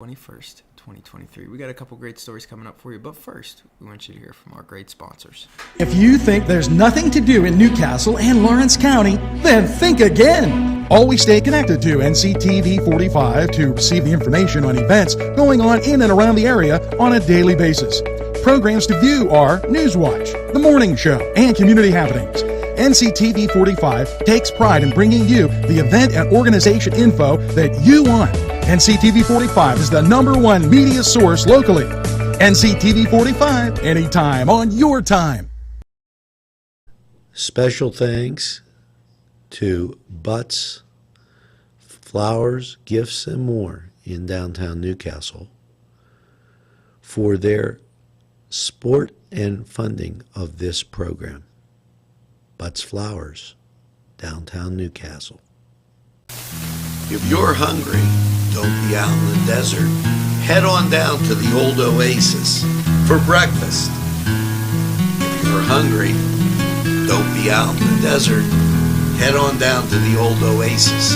21st, 2023. We got a couple great stories coming up for you, but first, we want you to hear from our great sponsors. If you think there's nothing to do in Newcastle and Lawrence County, then think again. Always stay connected to Nctv45 to receive the information on events going on in and around the area on a daily basis. Programs to view are Newswatch, The Morning Show, and Community Happenings. Nctv45 takes pride in bringing you the event and organization info that you want. Nctv45 is the #1 media source locally. Nctv45, anytime on your time. Special thanks to Butts, Flowers, Gifts, and More in downtown Newcastle for their support and funding of this program. Butts Flowers, downtown Newcastle. If you're hungry, don't be out in the desert. Head on down to the old Oasis for breakfast. If you're hungry, don't be out in the desert. Head on down to the old Oasis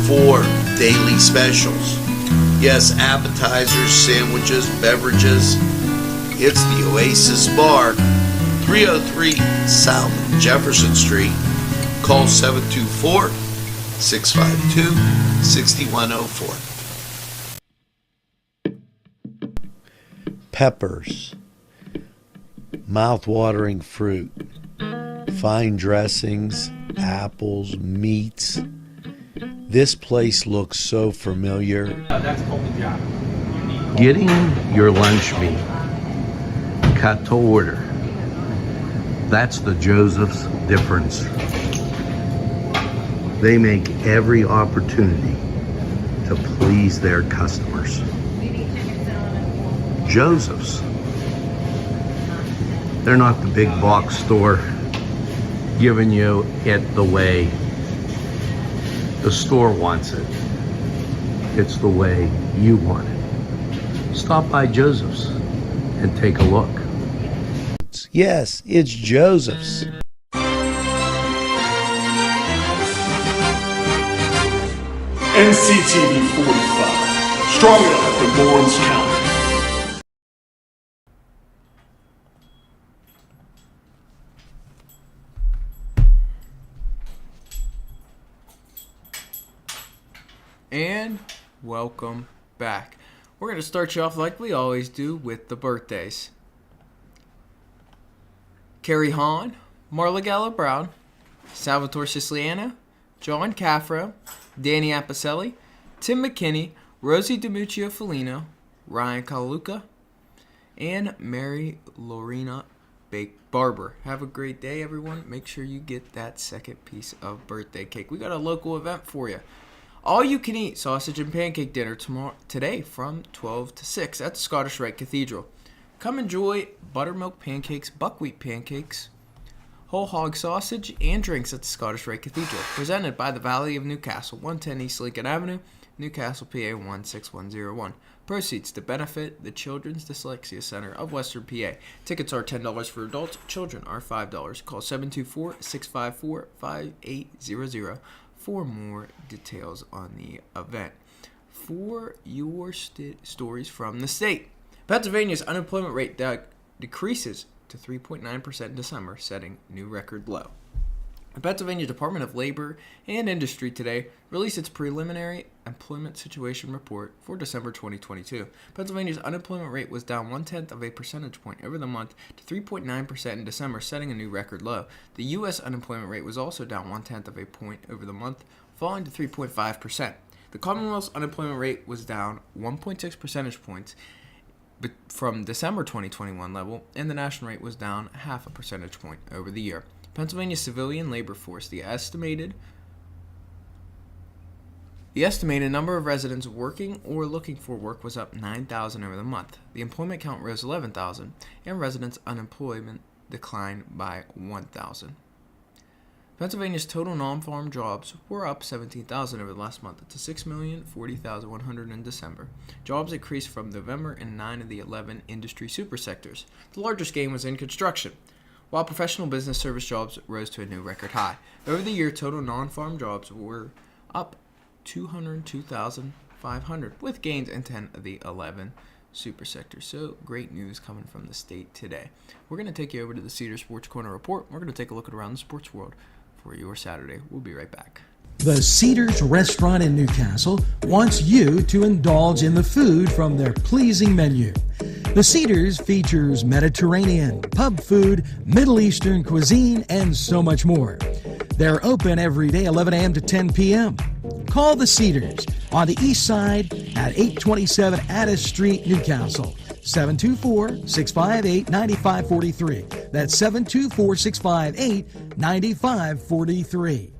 for daily specials. Yes, appetizers, sandwiches, beverages. It's the Oasis Bar, 303 South Jefferson Street. Call 724-652-6104. Peppers, mouth-watering fruit, fine dressings, apples, meats. This place looks so familiar. Getting your lunch meat cut to order. That's the Joseph's difference. They make every opportunity to please their customers. Joseph's. They're not the big box store giving you it the way the store wants it. It's the way you want it. Stop by Joseph's and take a look. Yes, it's Joseph's. Nctv45, strong enough for Lawrence County. And welcome back. We're going to start you off like we always do with the birthdays. Carrie Hahn, Marla Gallo-Brown, Salvatore Siciliano, John Caffro, Danny Apicelli, Tim McKinney, Rosie DiMuccio Felino, Ryan Kalaluka, and Mary Lorena Barber. Have a great day, everyone. Make sure you get that second piece of birthday cake. We got a local event for you. All-you-can-eat sausage and pancake dinner today from 12 to 6 at the Scottish Rite Cathedral. Come enjoy buttermilk pancakes, buckwheat pancakes, whole hog sausage, and drinks at the Scottish Rite Cathedral. Presented by the Valley of Newcastle, 110 East Lincoln Avenue, Newcastle, PA 16101. Proceeds to benefit the Children's Dyslexia Center of Western PA. Tickets are $10 for adults. Children are $5. Call 724-654-5800 for more details on the event. For your stories from the state, Pennsylvania's unemployment rate decreases to 3.9% in December, setting new record low. The Pennsylvania Department of Labor and Industry today released its preliminary employment situation report for December 2022. Pennsylvania's unemployment rate was down 0.1 of a percentage point over the month to 3.9% in December, setting a new record low. The U.S. unemployment rate was also down 0.1 of a point over the month, falling to 3.5%. The Commonwealth's unemployment rate was down 1.6 percentage points from December 2021 level, and the national rate was down 0.5 percentage point over the year. Pennsylvania's civilian labor force, the estimated number of residents working or looking for work was up 9,000 over the month. The employment count rose 11,000, and residents' unemployment declined by 1,000. Pennsylvania's total non-farm jobs were up 17,000 over the last month to 6,040,100 in December. Jobs increased from November in 9 of the 11 industry supersectors. The largest gain was in construction, while professional business service jobs rose to a new record high. Over the year, total non-farm jobs were up 202,000 500 with gains in 10 of the 11 super sectors. So great news coming from the state today. We're going to take you over to the Cedar Sports Corner Report. We're going to take a look at around the sports world for your Saturday. We'll be right back. The Cedars Restaurant in Newcastle wants you to indulge in the food from their pleasing menu. The Cedars features Mediterranean, pub food, Middle Eastern cuisine, and so much more. They're open every day, 11 a.m. to 10 p.m. Call the Cedars on the east side at 827 Addis Street, Newcastle. 724-658-9543. That's 724-658-9543.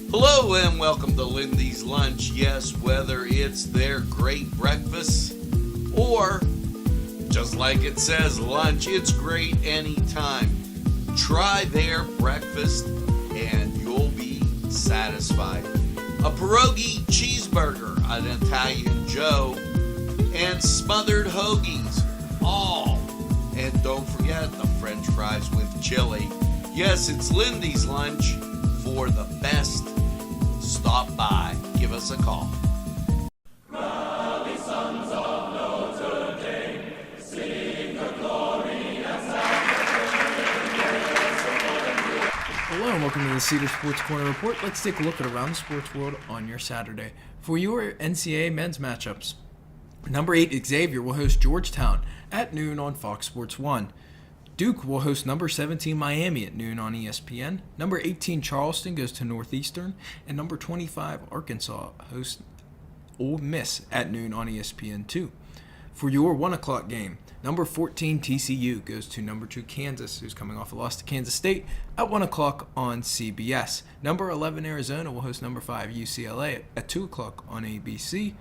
Hello and welcome to Lindy's Lunch. Yes, whether it's their great breakfast or, just like it says, lunch, it's great anytime. Try their breakfast and you'll be satisfied. A pierogi cheeseburger, an Italian Joe, and smothered hoagies, all. And don't forget the French fries with chili. Yes, it's Lindy's Lunch. For the best, stop by. Give us a call. Hello and welcome to the Cedar Sports Corner Report. Let's take a look at around the sports world on your Saturday. For your NCAA men's matchups, number 8 Xavier will host Georgetown at noon on Fox Sports 1. Duke will host number 17 Miami at noon on ESPN. Number 18 Charleston goes to Northeastern. And number 25 Arkansas hosts Ole Miss at noon on ESPN2. For your 1 o'clock game, number 14 TCU goes to number 2 Kansas, who's coming off a loss to Kansas State, at 1 o'clock on CBS. Number 11 Arizona will host number 5 UCLA at 2 o'clock on ABC.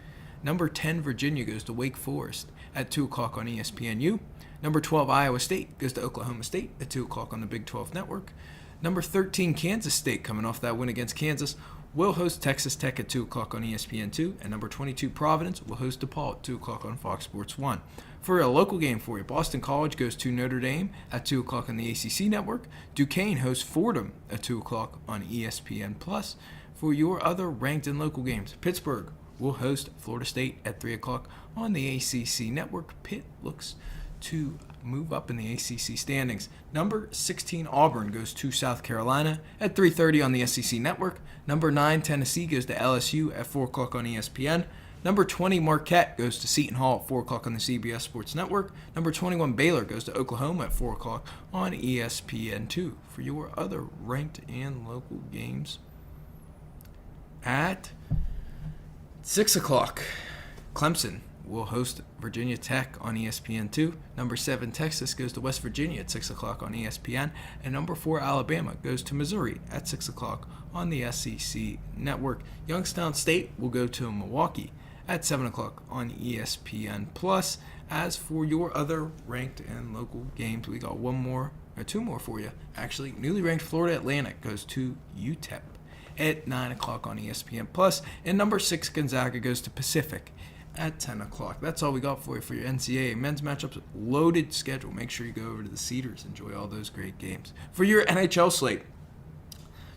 Number 10 Virginia goes to Wake Forest at 2 o'clock on ESPNU. Number 12, Iowa State goes to Oklahoma State at 2 o'clock on the Big 12 Network. Number 13, Kansas State, coming off that win against Kansas, will host Texas Tech at 2 o'clock on ESPN2. And number 22, Providence, will host DePaul at 2 o'clock on Fox Sports 1. For a local game for you, Boston College goes to Notre Dame at 2 o'clock on the ACC Network. Duquesne hosts Fordham at 2 o'clock on ESPN+. For your other ranked and local games, Pittsburgh will host Florida State at 3 o'clock on the ACC Network. Pitt looks to move up in the ACC standings. Number 16 Auburn goes to South Carolina at 3:30 on the SEC Network. Number 9 Tennessee goes to LSU at 4 o'clock on ESPN. Number 20 Marquette goes to Seton Hall at 4 o'clock on the CBS Sports Network. Number 21 Baylor goes to Oklahoma at 4 o'clock on ESPN2. For your other ranked and local games, at 6 o'clock, Clemson will host Virginia Tech on ESPN2. Number 7, Texas goes to West Virginia at 6 o'clock on ESPN. And number 4, Alabama goes to Missouri at 6 o'clock on the SEC Network. Youngstown State will go to Milwaukee at 7 o'clock on ESPN+. As for your other ranked and local games, we got two more for you. Actually, newly ranked Florida Atlantic goes to UTEP at 9 o'clock on ESPN+. And number 6, Gonzaga goes to Pacific at 10 o'clock. That's all we got for you for your NCAA men's matchups. Loaded schedule. Make sure you go over to the Cedars. Enjoy all those great games. For your NHL slate,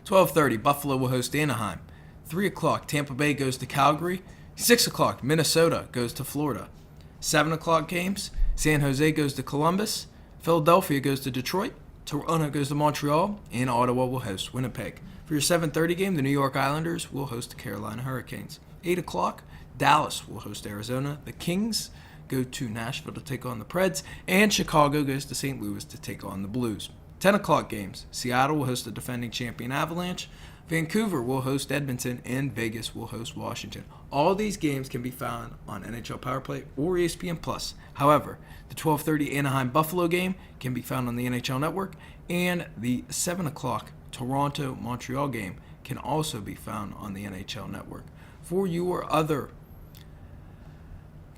12:30, Buffalo will host Anaheim. 3 o'clock, Tampa Bay goes to Calgary. 6 o'clock, Minnesota goes to Florida. 7 o'clock games, San Jose goes to Columbus. Philadelphia goes to Detroit. Toronto goes to Montreal. And Ottawa will host Winnipeg. For your 7:30 game, the New York Islanders will host the Carolina Hurricanes. 8 o'clock, Dallas will host Arizona. The Kings go to Nashville to take on the Preds. And Chicago goes to St. Louis to take on the Blues. 10 o'clock games. Seattle will host the defending champion Avalanche. Vancouver will host Edmonton. And Vegas will host Washington. All these games can be found on NHL Powerplay or ESPN+. However, the 12:30 Anaheim-Buffalo game can be found on the NHL Network. And the 7 o'clock Toronto-Montreal game can also be found on the NHL Network. For your other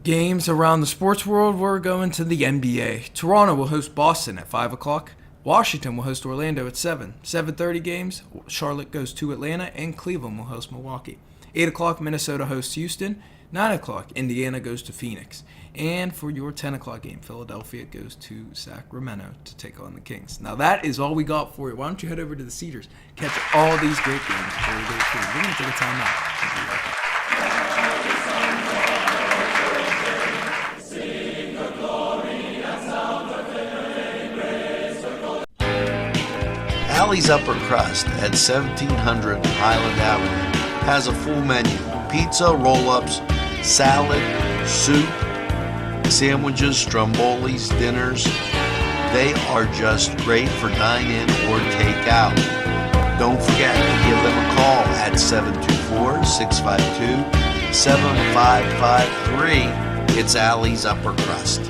Games around the sports world, we're going to the NBA. Toronto will host Boston at 5 o'clock. Washington will host Orlando at 7. 7:30 games, Charlotte goes to Atlanta, and Cleveland will host Milwaukee. 8 o'clock, Minnesota hosts Houston. 9 o'clock, Indiana goes to Phoenix. And for your 10 o'clock game, Philadelphia goes to Sacramento to take on the Kings. Now that is all we got for you. Why don't you head over to the Cedars, catch all these great games. Very, very cool. We're going to take a time out. We'll be right back. Alley's Upper Crust at 1700 Highland Avenue has a full menu: pizza, roll-ups, salad, soup, sandwiches, strombolis, dinners. They are just great for dine-in or take-out. Don't forget to give them a call at 724-652-7553. It's Alley's Upper Crust.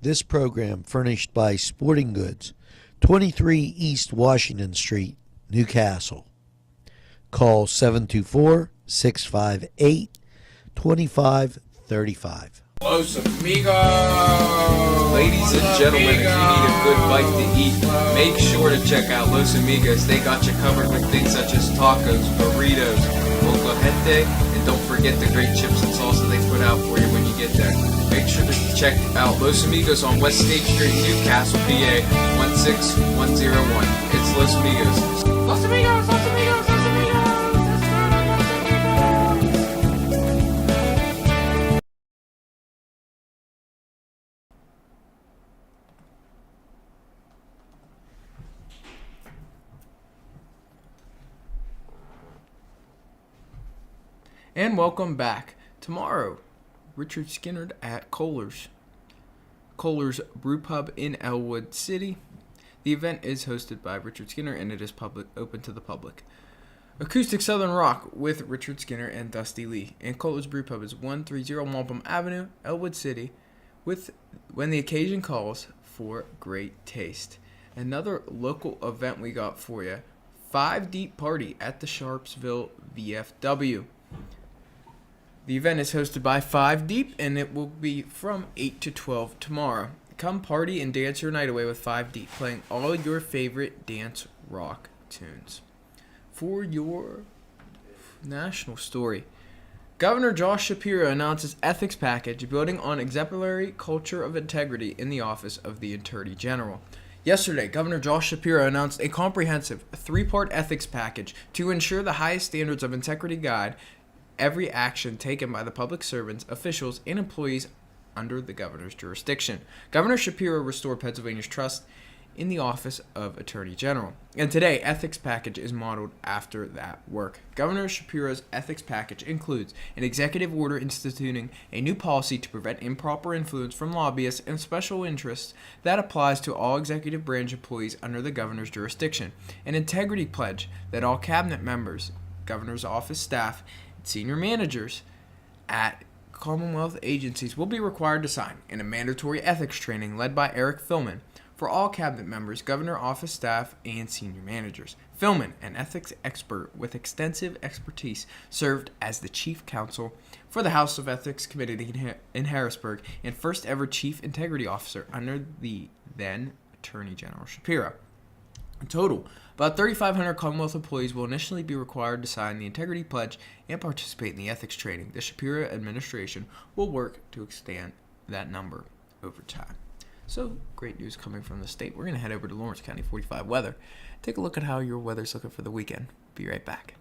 This program furnished by Sporting Goods, 23 East Washington Street, Newcastle. Call 724-658-2535. Los Amigos! Ladies and gentlemen, if you need a good bite to eat, make sure to check out Los Amigos. They got you covered with things such as tacos, burritos, molcajete, and don't forget the great chips and salsa they put out for you when you get there. Make sure to check out Los Amigos on West State Street, Newcastle, PA, 16101. It's Los Amigos. Los Amigos! Los Amigos! Los Amigos! And welcome back. Tomorrow, Richard Skinner at Kohler's Brew Pub in Elwood City. The event is hosted by Richard Skinner and it is open to the public. Acoustic Southern Rock with Richard Skinner and Dusty Lee. And Kohler's Brew Pub is 130 Wampum Avenue, Elwood City, with when the occasion calls for great taste. Another local event we got for you, 5 Deep Party at the Sharpsville VFW. The event is hosted by 5 Deep, and it will be from 8 to 12 tomorrow. Come party and dance your night away with 5 Deep, playing all your favorite dance rock tunes. For your national story, Governor Josh Shapiro announces ethics package building on exemplary culture of integrity in the office of the Attorney General. Yesterday, Governor Josh Shapiro announced a comprehensive 3-part ethics package to ensure the highest standards of integrity guide every action taken by the public servants, officials, and employees under the governor's jurisdiction. Governor Shapiro restored Pennsylvania's trust in the office of Attorney General, and today, ethics package is modeled after that work. Governor Shapiro's ethics package includes an executive order instituting a new policy to prevent improper influence from lobbyists and special interests that applies to all executive branch employees under the governor's jurisdiction, an integrity pledge that all cabinet members, governor's office staff, senior managers at Commonwealth agencies will be required to sign, in a mandatory ethics training led by Eric Philman for all cabinet members, governor office staff, and senior managers. Philman, an ethics expert with extensive expertise, served as the chief counsel for the House of Ethics Committee in Harrisburg and first ever chief integrity officer under the then Attorney General Shapiro. In total, about 3,500 Commonwealth employees will initially be required to sign the Integrity Pledge and participate in the ethics training. The Shapiro administration will work to extend that number over time. So, great news coming from the state. We're going to head over to Lawrence County 45 weather. Take a look at how your weather's looking for the weekend. Be right back.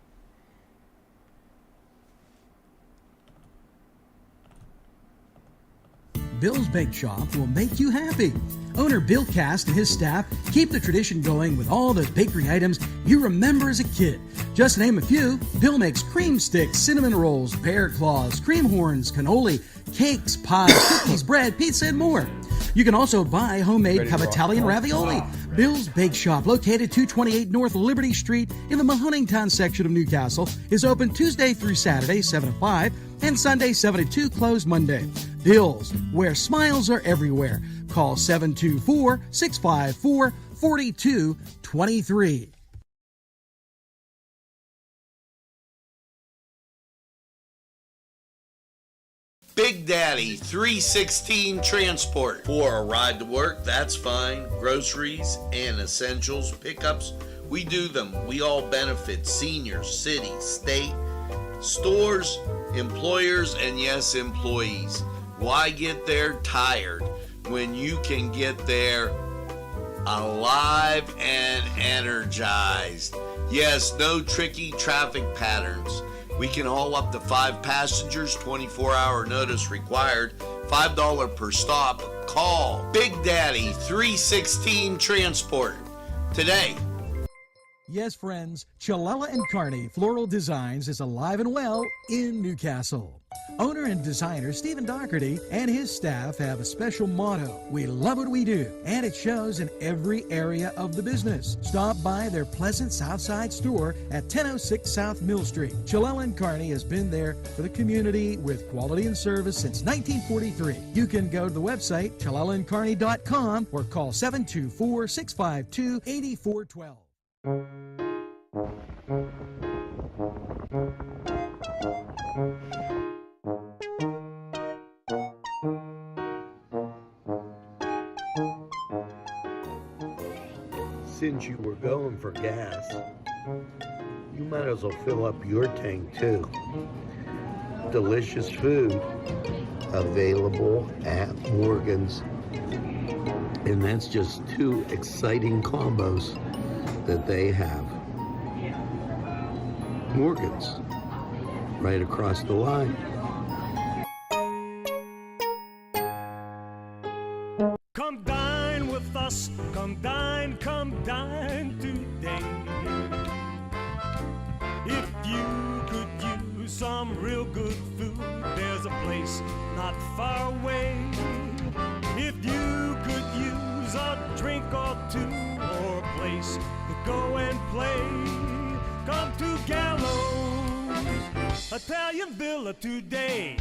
Bill's Bake Shop will make you happy. Owner Bill Cast and his staff keep the tradition going with all those bakery items you remember as a kid. Just to name a few, Bill makes cream sticks, cinnamon rolls, bear claws, cream horns, cannoli, cakes, pies, cookies, bread, pizza, and more. You can also buy homemade cavatelli and ravioli. Bill's Bake Shop, located 228 North Liberty Street in the Mahoningtown section of Newcastle, is open Tuesday through Saturday, 7 to 5, and Sunday, 7 to 2, closed Monday. Bill's, where smiles are everywhere. Call 724-654-4223. Big Big Daddy 316 Transport. For a ride to work, that's fine. Groceries and essentials pickups, we do them. We all benefit. Seniors, city, state, stores, employers, and yes, employees. Why get there tired when you can get there alive and energized? Yes, no tricky traffic patterns. We can haul up to 5 passengers, 24-hour notice required, $5 per stop. Call Big Daddy 316 Transport today. Yes, friends, Chalella and Carney Floral Designs is alive and well in Newcastle. Owner and designer Stephen Doherty and his staff have a special motto: we love what we do, and it shows in every area of the business. Stop by their pleasant Southside store at 1006 South Mill Street. Chalella and Carney has been there for the community with quality and service since 1943. You can go to the website chalellaandcarney.com or call 724-652-8412. Since you were going for gas, you might as well fill up your tank too. Delicious food available at Morgan's. And that's just 2 exciting combos that they have. Morgan's, right across the line. Come dine with us, come dine today. If you could use some real good food, there's a place not far away. If you could use a drink or two, or a place to go and play, come to Gallows Italian Villa today.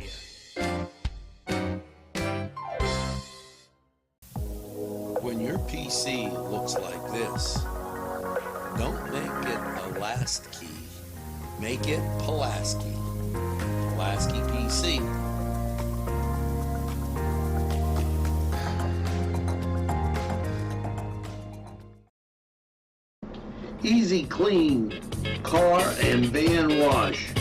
When your PC looks like this, don't make it a last key. Make it Pulaski. Pulaski PC. Easy Clean Car and Van Wash,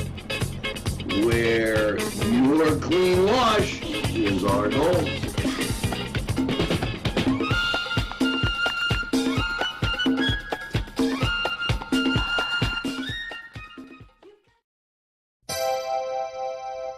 where your clean wash is our goal.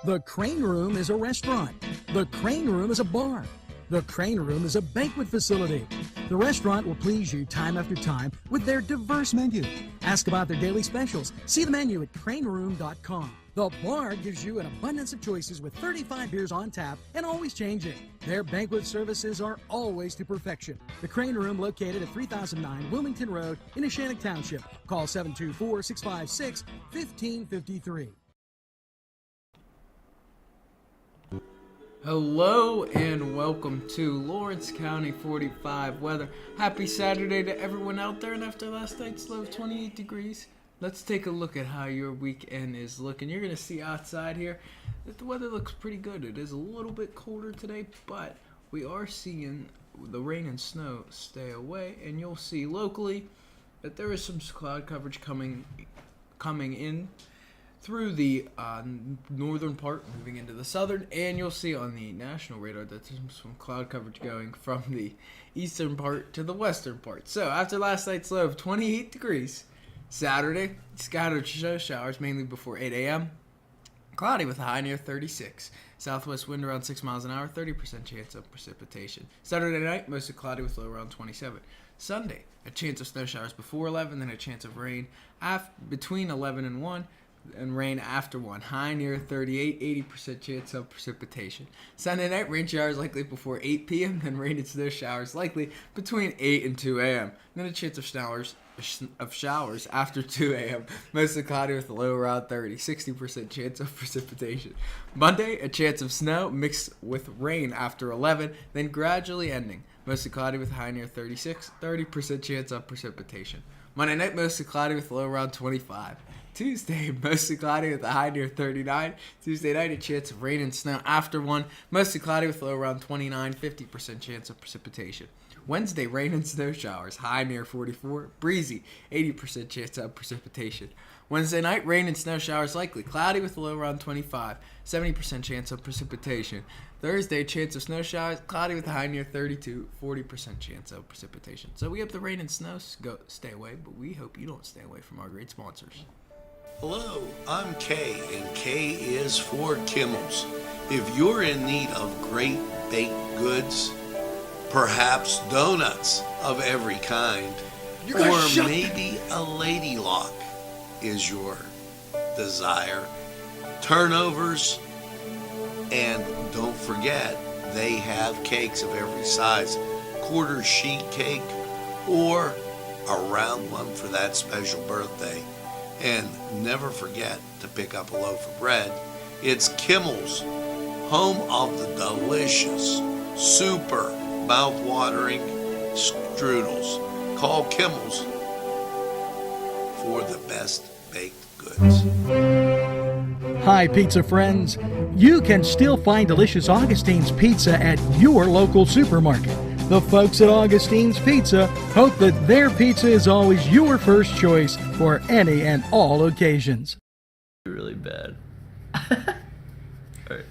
The Crane Room is a restaurant. The Crane Room is a bar. The Crane Room is a banquet facility. The restaurant will please you time after time with their diverse menu. Ask about their daily specials. See the menu at craneroom.com. The bar gives you an abundance of choices with 35 beers on tap and always changing. Their banquet services are always to perfection. The Crane Room, located at 3009 Wilmington Road in Neshannock Township. Call 724-656-1553. Hello and welcome to Lawrence County 45 weather. Happy Saturday to everyone out there, and after last night's low of 28 degrees, let's take a look at how your weekend is looking. You're going to see outside here that the weather looks pretty good. It is a little bit colder today, but we are seeing the rain and snow stay away, and you'll see locally that there is some cloud coverage coming in through the northern part, moving into the southern, and you'll see on the national radar that there's some cloud coverage going from the eastern part to the western part. So after last night's low of 28 degrees, Saturday, scattered snow showers mainly before 8 a.m., cloudy with a high near 36. Southwest wind around 6 miles an hour, 30% chance of precipitation. Saturday night, mostly cloudy with low around 27. Sunday, a chance of snow showers before 11, then a chance of rain between 11 and 1, and rain after 1. High near 38, 80% chance of precipitation. Sunday night, rain showers likely before 8 p.m., then rain and snow showers likely between 8 and 2 a.m. Then a chance of showers after 2 a.m. Mostly cloudy with a low around 30, 60% chance of precipitation. Monday, a chance of snow mixed with rain after 11, then gradually ending. Mostly cloudy with a high near 36, 30% chance of precipitation. Monday night, mostly cloudy with a low around 25. Tuesday, mostly cloudy with a high near 39. Tuesday night, a chance of rain and snow after 1. Mostly cloudy with a low around 29. 50% chance of precipitation. Wednesday, rain and snow showers. High near 44. Breezy. 80% chance of precipitation. Wednesday night, rain and snow showers likely. Cloudy with a low around 25. 70% chance of precipitation. Thursday, chance of snow showers. Cloudy with a high near 32. 40% chance of precipitation. So we hope the rain and snow stay away, but we hope you don't stay away from our great sponsors. Hello, I'm Kay, and K is for Kimmel's. If you're in need of great baked goods, perhaps donuts of every kind, or maybe a lady lock is your desire, turnovers, and don't forget, they have cakes of every size, quarter sheet cake or a round one for that special birthday. And never forget to pick up a loaf of bread. It's Kimmel's, home of the delicious, super mouth-watering strudels. Call Kimmel's for the best baked goods. Hi, pizza friends. You can still find delicious Augustine's Pizza at your local supermarket. The folks at Augustine's Pizza hope that their pizza is always your first choice for any and all occasions. Really bad. All right.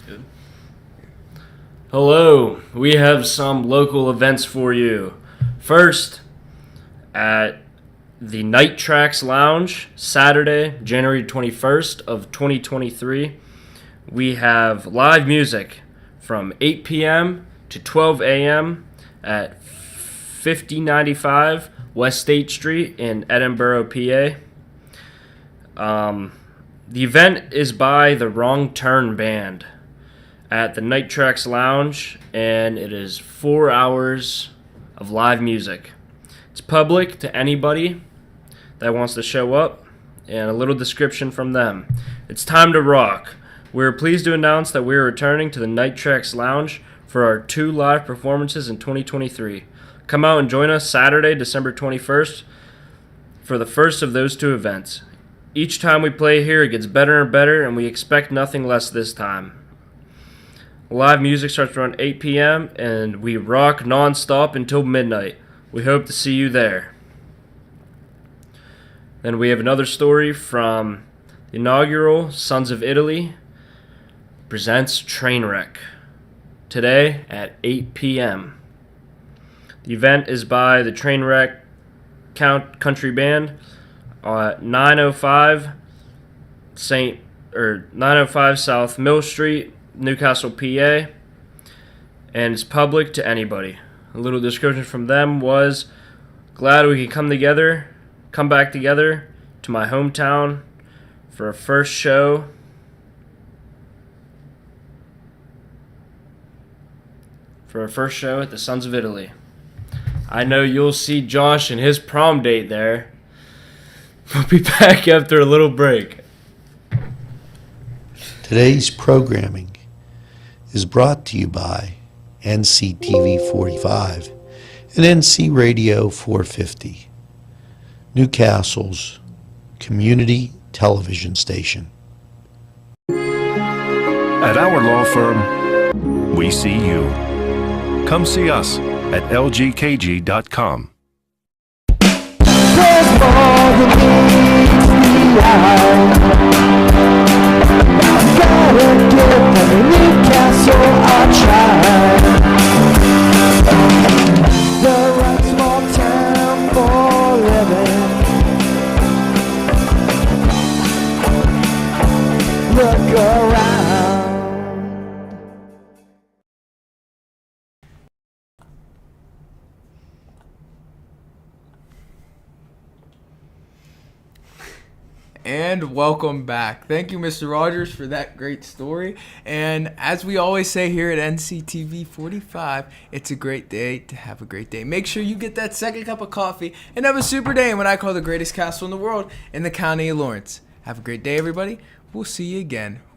Good. Hello, we have some local events for you. First, at the Night Tracks Lounge, Saturday, January 21st of 2023, we have live music from 8 p.m. to 12 a.m. at 5095 West State Street in Edinburgh, PA. The event is by the Wrong Turn Band at the Night Tracks Lounge, and it is 4 hours of live music. It's public to anybody that wants to show up, and a little description from them. It's time to rock. We're pleased to announce that we're returning to the Night Tracks Lounge for our 2 live performances in 2023. Come out and join us Saturday, December 21st for the first of those 2 events. Each time we play here, it gets better and better, and we expect nothing less this time. Live music starts around 8 p.m., and we rock non-stop until midnight. We hope to see you there. Then we have another story from the inaugural Sons of Italy presents Trainwreck today at 8 p.m. The event is by the Trainwreck Country Band at 905 South Mill Street, Newcastle, PA, and it's public to anybody. A little description from them was, glad we could come back together to my hometown for a first show. For our first show at the Sons of Italy. I know you'll see Josh and his prom date there. We'll be back after a little break. Today's programming is brought to you by Nctv45 and NC Radio 450, Newcastle's community television station. At our law firm, we see you. Come see us at lgkg.com. Look around. And And welcome back. Thank you, Mr. Rogers, for that great story. And as we always say here at NCTV45, it's a great day to have a great day. Make sure you get that second cup of coffee and have a super day in what I call the greatest castle in the world in the county of Lawrence. Have a great day, everybody. We'll see you again